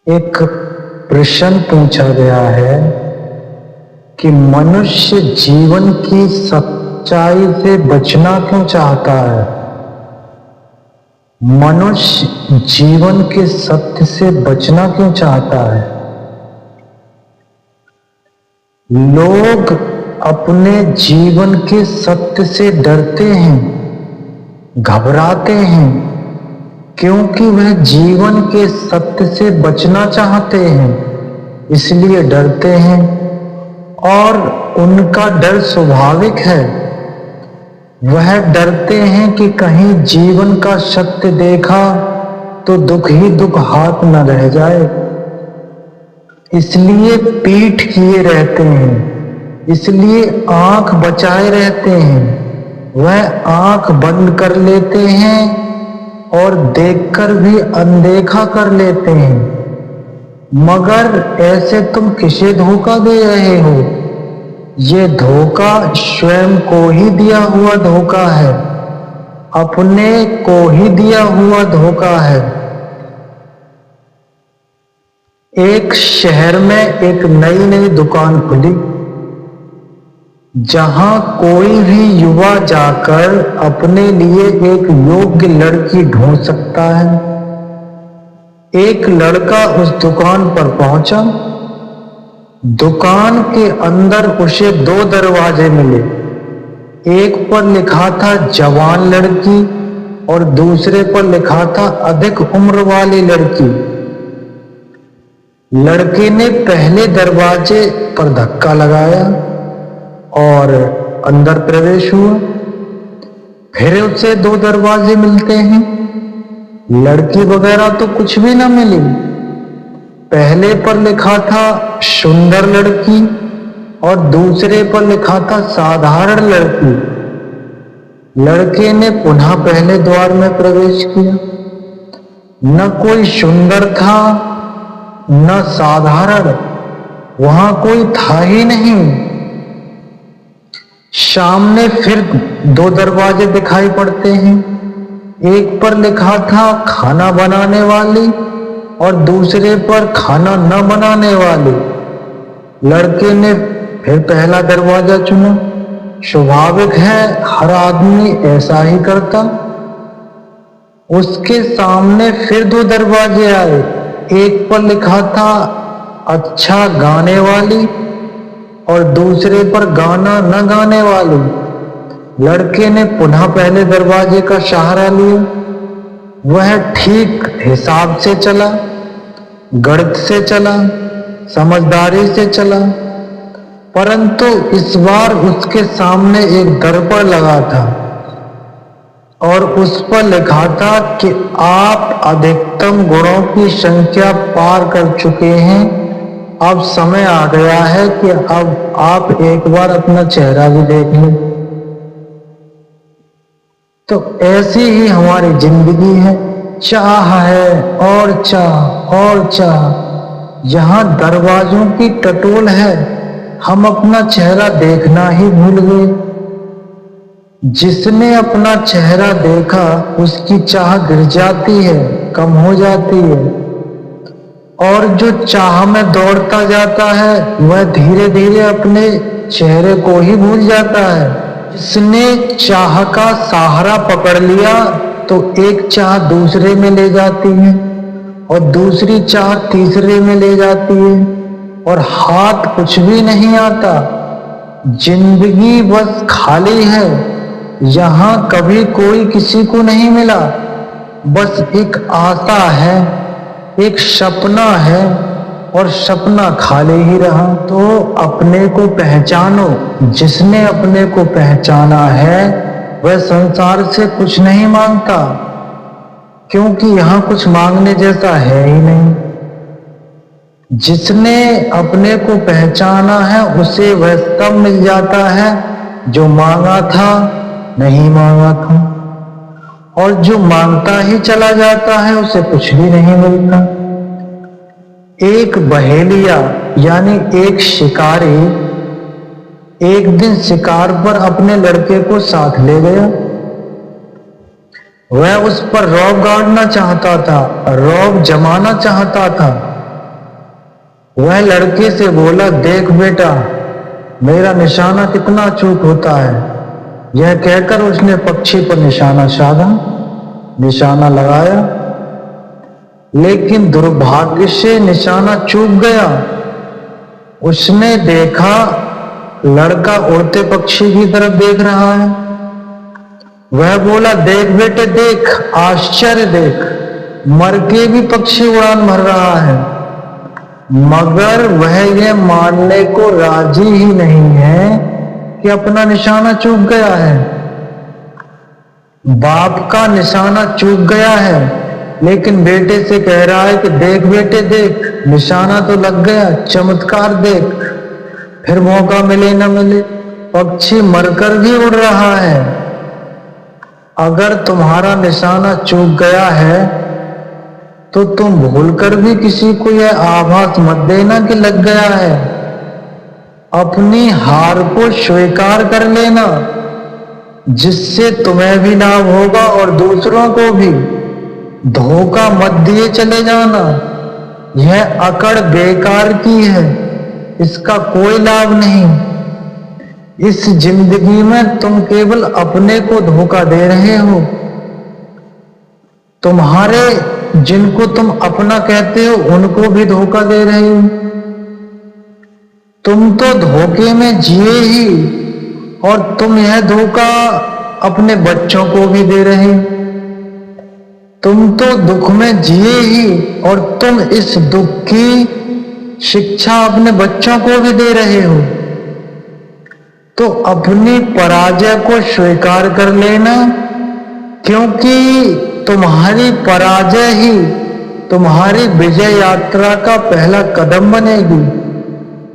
एक प्रश्न पूछा गया है कि मनुष्य जीवन की सच्चाई से बचना क्यों चाहता है। मनुष्य जीवन के सत्य से बचना क्यों चाहता है। लोग अपने जीवन के सत्य से डरते हैं, घबराते हैं, क्योंकि वह जीवन के सत्य से बचना चाहते हैं, इसलिए डरते हैं। और उनका डर स्वाभाविक है। वह डरते हैं कि कहीं जीवन का सत्य देखा तो दुख ही दुख हाथ न रह जाए, इसलिए पीठ किए रहते हैं, इसलिए आंख बचाए रहते हैं। वह आंख बंद कर लेते हैं और देखकर भी अनदेखा कर लेते हैं। मगर ऐसे तुम किसे धोखा दे रहे हो। ये धोखा स्वयं को ही दिया हुआ धोखा है, अपने को ही दिया हुआ धोखा है। एक शहर में एक नई नई दुकान खुली, जहां कोई भी युवा जाकर अपने लिए एक योग्य लड़की ढूंढ सकता है। एक लड़का उस दुकान पर पहुंचा। दुकान के अंदर उसे 2 दरवाजे मिले। एक पर लिखा था जवान लड़की और दूसरे पर लिखा था अधिक उम्र वाली लड़की। लड़के ने पहले दरवाजे पर धक्का लगाया और अंदर प्रवेश हुआ। फिर उसे 2 दरवाजे मिलते हैं। लड़की वगैरह तो कुछ भी ना मिली। पहले पर लिखा था सुंदर लड़की और दूसरे पर लिखा था साधारण लड़की। लड़के ने पुनः पहले द्वार में प्रवेश किया। न कोई सुंदर था न साधारण, वहां कोई था ही नहीं। सामने फिर 2 दरवाजे दिखाई पड़ते हैं। एक पर लिखा था खाना बनाने वाली और दूसरे पर खाना न बनाने वाली। लड़के ने फिर पहला दरवाजा चुना। स्वाभाविक है, हर आदमी ऐसा ही करता। उसके सामने फिर 2 दरवाजे आए। एक पर लिखा था अच्छा गाने वाली और दूसरे पर गाना न गाने वाली। लड़के ने पुनः पहले दरवाजे का सहारा लिया। वह ठीक हिसाब से चला, गणित से चला, समझदारी से चला, परंतु इस बार उसके सामने एक दर्पण लगा था और उस पर लिखा था कि आप अधिकतम गुणों की संख्या पार कर चुके हैं। अब समय आ गया है कि अब आप एक बार अपना चेहरा भी देख लें। तो ऐसी ही हमारी जिंदगी है। चाह है और चाह और चाह। जहां दरवाजों की टटोल है, हम अपना चेहरा देखना ही भूल गए। जिसने अपना चेहरा देखा उसकी चाह गिर जाती है, कम हो जाती है। और जो चाह में दौड़ता जाता है वह धीरे धीरे अपने चेहरे को ही भूल जाता है। जिसने चाह का सहारा पकड़ लिया तो एक चाह दूसरे में ले जाती है और दूसरी चाह तीसरे में ले जाती है और हाथ कुछ भी नहीं आता। जिंदगी बस खाली है। यहाँ कभी कोई किसी को नहीं मिला। बस एक आशा है, एक सपना है और सपना खाली ही रहा। तो अपने को पहचानो। जिसने अपने को पहचाना है वह संसार से कुछ नहीं मांगता, क्योंकि यहाँ कुछ मांगने जैसा है ही नहीं। जिसने अपने को पहचाना है उसे वह सब मिल जाता है जो मांगा था, नहीं मांगा था। और जो मांगता ही चला जाता है उसे कुछ भी नहीं मिलता। एक बहेलिया यानी एक शिकारी एक दिन शिकार पर अपने लड़के को साथ ले गया। वह उस पर रौब गाड़ना चाहता था, रौब जमाना चाहता था, वह लड़के से बोला, देख बेटा, मेरा निशाना कितना चूक होता है। यह कहकर उसने पक्षी पर निशाना साधा, निशाना लगाया, लेकिन दुर्भाग्य से निशाना चूक गया। उसने देखा लड़का उड़ते पक्षी की तरफ देख रहा है। वह बोला, देख बेटे देख, आश्चर्य देख, मर के भी पक्षी उड़ान भर रहा है। मगर वह यह मानने को राजी ही नहीं है कि अपना निशाना चूक गया है। बाप का निशाना चूक गया है, लेकिन बेटे से कह रहा है कि देख बेटे देख, निशाना तो लग गया, चमत्कार देख। फिर मौका मिले न मिले, पक्षी मरकर भी उड़ रहा है। अगर तुम्हारा निशाना चूक गया है तो तुम भूलकर भी किसी को यह आभास मत देना कि लग गया है। अपनी हार को स्वीकार कर लेना, जिससे तुम्हें भी लाभ होगा और दूसरों को भी। धोखा मत दिए चले जाना, यह अकड़ बेकार की है, इसका कोई लाभ नहीं। इस जिंदगी में तुम केवल अपने को धोखा दे रहे हो। तुम्हारे जिनको तुम अपना कहते हो उनको भी धोखा दे रहे हो। तुम तो धोखे में जिए ही, और तुम यह धोखा अपने बच्चों को भी दे रहे हो। तुम तो दुख में जिए ही, और तुम इस दुख की शिक्षा अपने बच्चों को भी दे रहे हो। तो अपनी पराजय को स्वीकार कर लेना, क्योंकि तुम्हारी पराजय ही तुम्हारी विजय यात्रा का पहला कदम बनेगी।